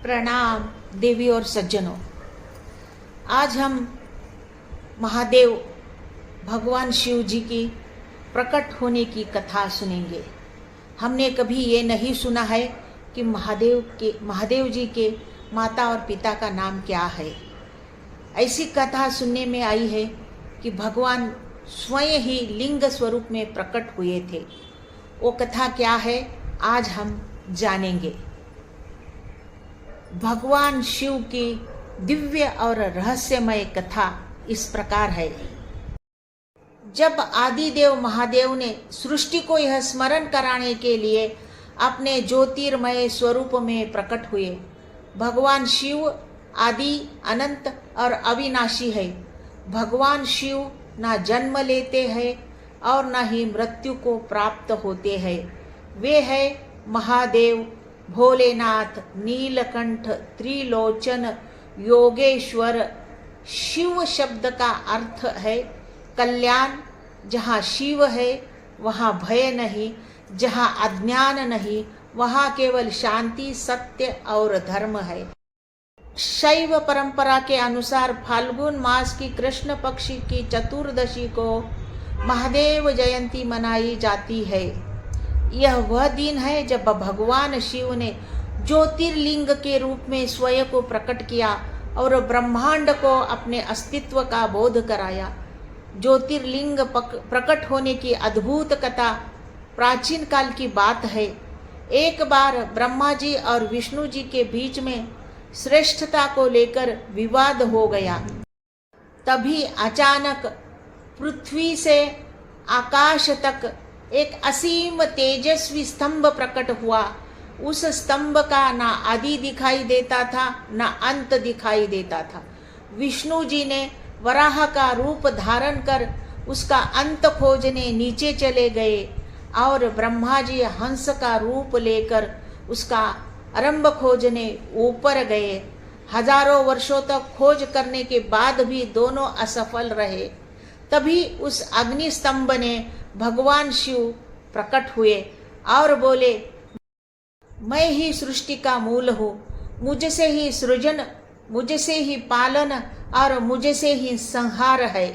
प्रणाम देवी और सज्जनों। आज हम महादेव भगवान शिव जी की प्रकट होने की कथा सुनेंगे। हमने कभी ये नहीं सुना है कि महादेव जी के माता और पिता का नाम क्या है। ऐसी कथा सुनने में आई है कि भगवान स्वयं ही लिंग स्वरूप में प्रकट हुए थे। वो कथा क्या है आज हम जानेंगे। भगवान शिव की दिव्य और रहस्यमय कथा इस प्रकार है। जब आदिदेव महादेव ने सृष्टि को यह स्मरण कराने के लिए अपने ज्योतिर्मय स्वरूप में प्रकट हुए। भगवान शिव आदि अनंत और अविनाशी है। भगवान शिव ना जन्म लेते हैं और ना ही मृत्यु को प्राप्त होते हैं। वे है महादेव, भोलेनाथ, नीलकंठ, त्रिलोचन, योगेश्वर। शिव शब्द का अर्थ है कल्याण। जहाँ शिव है वहाँ भय नहीं, जहाँ अज्ञान नहीं वहाँ केवल शांति, सत्य और धर्म है। शैव परंपरा के अनुसार फाल्गुन मास की कृष्ण पक्ष की चतुर्दशी को महादेव जयंती मनाई जाती है। यह वह दिन है जब भगवान शिव ने ज्योतिर्लिंग के रूप में स्वयं को प्रकट किया और ब्रह्मांड को अपने अस्तित्व का बोध कराया। ज्योतिर्लिंग प्रकट होने की अद्भुत कथा प्राचीन काल की बात है। एक बार ब्रह्मा जी और विष्णु जी के बीच में श्रेष्ठता को लेकर विवाद हो गया। तभी अचानक पृथ्वी से आकाश तक एक असीम तेजस्वी स्तंभ प्रकट हुआ। उस स्तंभ का ना आदि दिखाई देता था, ना अंत दिखाई देता था। विष्णु जी ने वराह का रूप धारण कर उसका अंत खोजने नीचे चले गए और ब्रह्मा जी हंस का रूप लेकर उसका आरंभ खोजने ऊपर गए। हजारों वर्षों तक खोज करने के बाद भी दोनों असफल रहे। तभी उस अग्नि स्तंभ ने भगवान शिव प्रकट हुए और बोले, मैं ही सृष्टि का मूल हूँ। मुझसे ही सृजन, मुझसे ही पालन और मुझसे ही संहार है।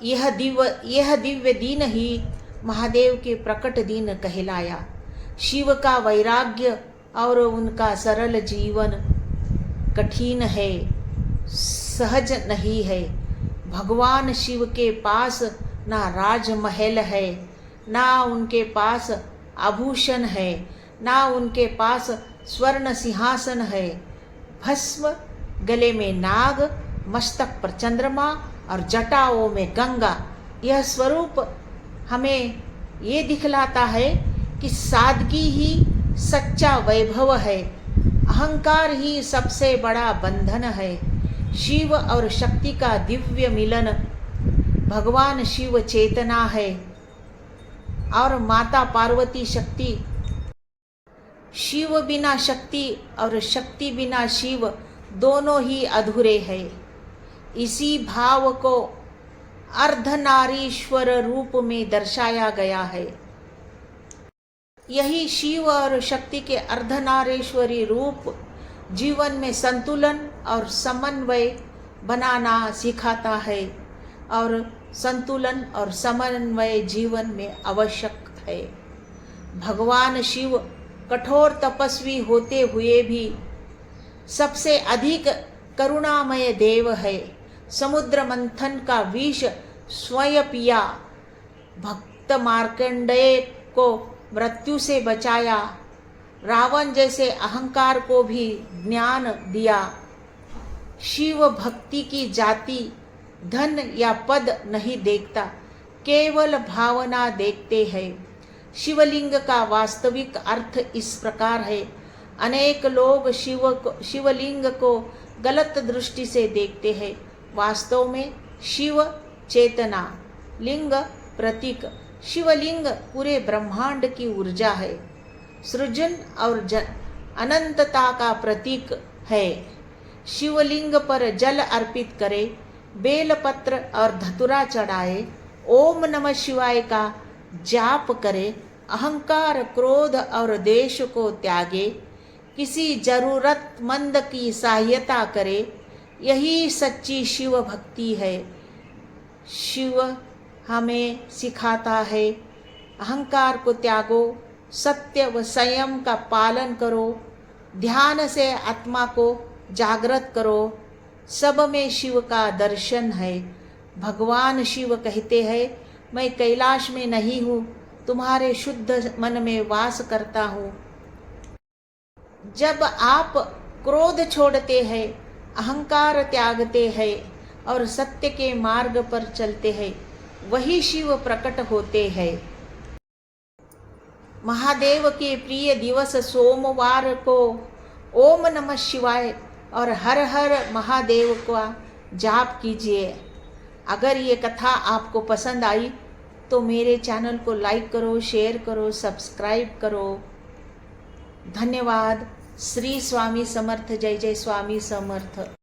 यह दिव्य दिन ही महादेव के प्रकट दिन कहलाया। शिव का वैराग्य और उनका सरल जीवन कठिन है, सहज नहीं है। भगवान शिव के पास ना राजमहल है, ना उनके पास आभूषण है, ना उनके पास स्वर्ण सिंहासन है। भस्म, गले में नाग, मस्तक पर चंद्रमा और जटाओं में गंगा। यह स्वरूप हमें ये दिखलाता है कि सादगी ही सच्चा वैभव है। अहंकार ही सबसे बड़ा बंधन है। शिव और शक्ति का दिव्य मिलन। भगवान शिव चेतना है और माता पार्वती शक्ति। शिव बिना शक्ति और शक्ति बिना शिव दोनों ही अधूरे हैं। इसी भाव को अर्धनारीश्वर रूप में दर्शाया गया है। यही शिव और शक्ति के अर्धनारीश्वरी रूप जीवन में संतुलन और समन्वय बनाना सिखाता है और संतुलन और समन्वय जीवन में आवश्यक है। भगवान शिव कठोर तपस्वी होते हुए भी सबसे अधिक करुणामय देव है। समुद्र मंथन का विष स्वयं पिया, भक्त मार्कंडेय को मृत्यु से बचाया, रावण जैसे अहंकार को भी ज्ञान दिया। शिव भक्ति की जाति, धन या पद नहीं देखता, केवल भावना देखते हैं। शिवलिंग का वास्तविक अर्थ इस प्रकार है। अनेक लोग शिवलिंग को गलत दृष्टि से देखते हैं। वास्तव में शिव चेतना, लिंग प्रतीक। शिवलिंग पूरे ब्रह्मांड की ऊर्जा है, सृजन और अनंतता का प्रतीक है। शिवलिंग पर जल अर्पित करे, बेलपत्र और धतुरा चढ़ाए, ओम नमः शिवाय का जाप करे, अहंकार, क्रोध और देश को त्यागे, किसी जरूरतमंद की सहायता करे, यही सच्ची शिव भक्ति है। शिव हमें सिखाता है, अहंकार को त्यागो, सत्य व संयम का पालन करो, ध्यान से आत्मा को जागृत करो। सब में शिव का दर्शन है। भगवान शिव कहते हैं, मैं कैलाश में नहीं हूँ, तुम्हारे शुद्ध मन में वास करता हूँ। जब आप क्रोध छोड़ते हैं, अहंकार त्यागते हैं और सत्य के मार्ग पर चलते हैं, वही शिव प्रकट होते हैं। महादेव के प्रिय दिवस सोमवार को ओम नमः शिवाय और हर हर महादेव का जाप कीजिए। अगर ये कथा आपको पसंद आई तो मेरे चैनल को लाइक करो, शेयर करो, सब्सक्राइब करो। धन्यवाद। श्री स्वामी समर्थ। जय जय स्वामी समर्थ।